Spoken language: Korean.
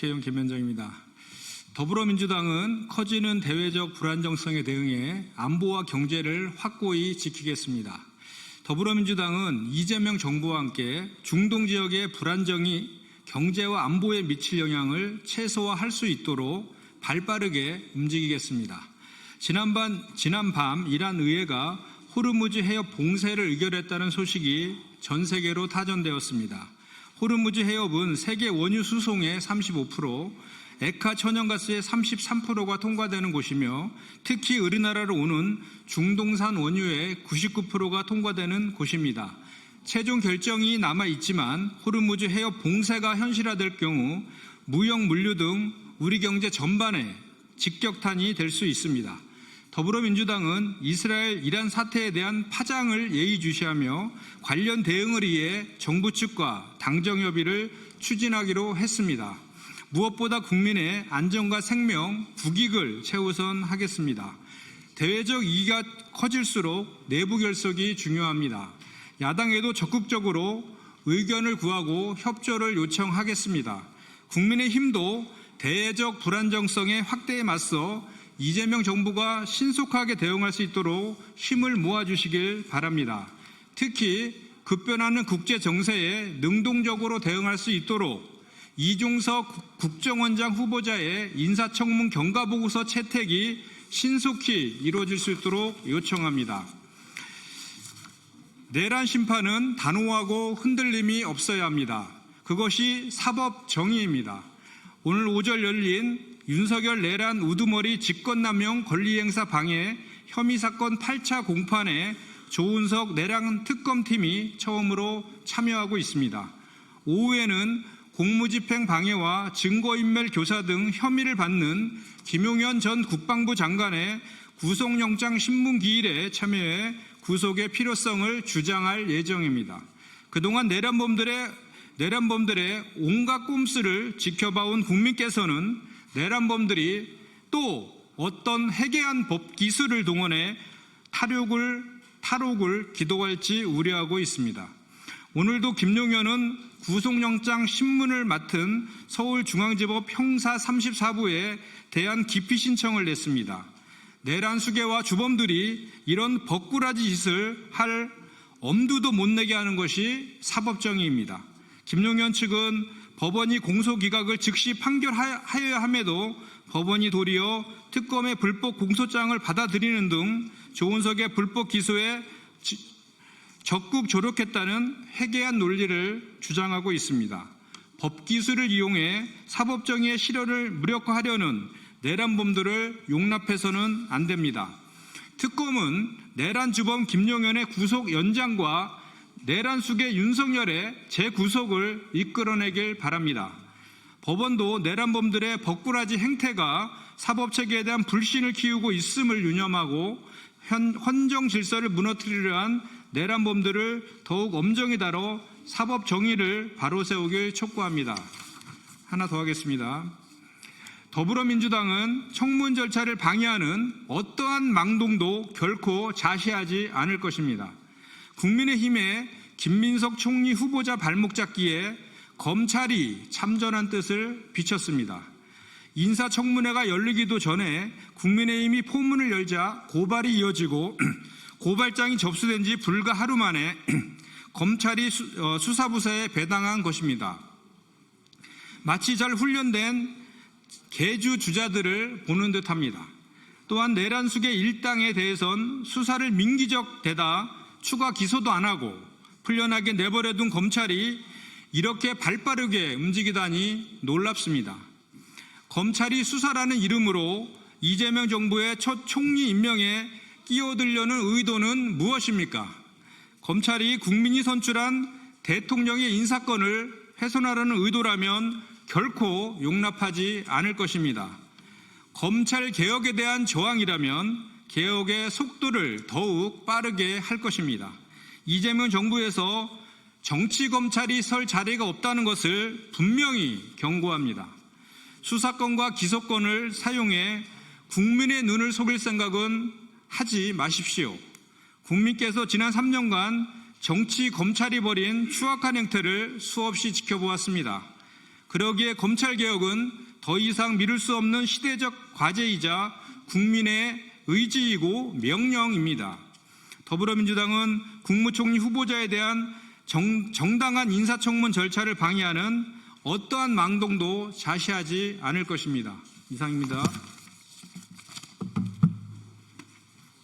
국회의원 김현정입니다. 더불어민주당은 커지는 대외적 불안정성에 대응해 안보와 경제를 확고히 지키겠습니다. 더불어민주당은 이재명 정부와 함께 중동 지역의 불안정이 경제와 안보에 미칠 영향을 최소화할 수 있도록 발빠르게 움직이겠습니다. 지난 밤 이란 의회가 호르무즈 해협 봉쇄를 의결했다는 소식이 전 세계로 타전되었습니다. 호르무즈 해협은 세계 원유 수송의 35%, 액화 천연가스의 33%가 통과되는 곳이며 특히 우리나라로 오는 중동산 원유의 99%가 통과되는 곳입니다. 최종 결정이 남아있지만 호르무즈 해협 봉쇄가 현실화될 경우 무역, 물류 등 우리 경제 전반에 직격탄이 될 수 있습니다. 더불어민주당은 이스라엘 이란 사태에 대한 파장을 예의주시하며 관련 대응을 위해 정부 측과 당정협의를 추진하기로 했습니다. 무엇보다 국민의 안전과 생명, 국익을 최우선하겠습니다. 대외적 이익이 커질수록 내부 결속이 중요합니다. 야당에도 적극적으로 의견을 구하고 협조를 요청하겠습니다. 국민의힘도 대외적 불안정성의 확대에 맞서 이재명 정부가 신속하게 대응할 수 있도록 힘을 모아주시길 바랍니다. 특히 급변하는 국제 정세에 능동적으로 대응할 수 있도록 이중석 국정원장 후보자의 인사청문 경과보고서 채택이 신속히 이루어질 수 있도록 요청합니다. 내란 심판은 단호하고 흔들림이 없어야 합니다. 그것이 사법 정의입니다. 오늘 오전 열린 윤석열 내란 우두머리 직권남용 권리행사 방해 혐의 사건 8차 공판에 조은석 내란 특검팀이 처음으로 참여하고 있습니다. 오후에는 공무집행 방해와 증거인멸 교사 등 혐의를 받는 김용현 전 국방부 장관의 구속영장 신문기일에 참여해 구속의 필요성을 주장할 예정입니다. 그동안 내란범들의 온갖 꼼수를 지켜봐온 국민께서는 내란범들이 또 어떤 해괴한 법 기술을 동원해 탈옥을 기도할지 우려하고 있습니다. 오늘도 김용현은 구속영장 신문을 맡은 서울중앙지법 형사 34부에 대한 기피 신청을 냈습니다. 내란 수괴와 주범들이 이런 버꾸라지 짓을 할 엄두도 못 내게 하는 것이 사법정의입니다. 김용현 측은 법원이 공소기각을 즉시 판결하여야 함에도 법원이 도리어 특검의 불법 공소장을 받아들이는 등 조은석의 불법 기소에 적극 조력했다는 해괴한 논리를 주장하고 있습니다. 법기술을 이용해 사법정의의 실현을 무력화하려는 내란범들을 용납해서는 안 됩니다. 특검은 내란 주범 김용현의 구속 연장과 내란 수괴 윤석열의 재구속을 이끌어내길 바랍니다. 법원도 내란범들의 버꾸라지 행태가 사법체계에 대한 불신을 키우고 있음을 유념하고 헌정 질서를 무너뜨리려 한 내란범들을 더욱 엄정히 다뤄 사법 정의를 바로 세우길 촉구합니다. 하나 더 하겠습니다. 더불어민주당은 청문 절차를 방해하는 어떠한 망동도 결코 자시하지 않을 것입니다. 국민의힘의 김민석 총리 후보자 발목 잡기에 검찰이 참전한 뜻을 비쳤습니다. 인사청문회가 열리기도 전에 국민의힘이 포문을 열자 고발이 이어지고 고발장이 접수된 지 불과 하루 만에 검찰이 수사부서에 배당한 것입니다. 마치 잘 훈련된 개주 주자들을 보는 듯합니다. 또한 내란 수괴 일당에 대해선 수사를 민기적대다 추가 기소도 안 하고 풀려나게 내버려둔 검찰이 이렇게 발빠르게 움직이다니 놀랍습니다. 검찰이 수사라는 이름으로 이재명 정부의 첫 총리 임명에 끼어들려는 의도는 무엇입니까? 검찰이 국민이 선출한 대통령의 인사권을 훼손하려는 의도라면 결코 용납하지 않을 것입니다. 검찰 개혁에 대한 저항이라면 개혁의 속도를 더욱 빠르게 할 것입니다. 이재명 정부에서 정치검찰이 설 자리가 없다는 것을 분명히 경고합니다. 수사권과 기소권을 사용해 국민의 눈을 속일 생각은 하지 마십시오. 국민께서 지난 3년간 정치 검찰이 벌인 추악한 행태를 수없이 지켜보았습니다. 그러기에 검찰개혁은 더 이상 미룰 수 없는 시대적 과제이자 국민의 의지이고 명령입니다. 더불어민주당은 국무총리 후보자에 대한 정당한 인사청문 절차를 방해하는 어떠한 망동도 자시하지 않을 것입니다. 이상입니다.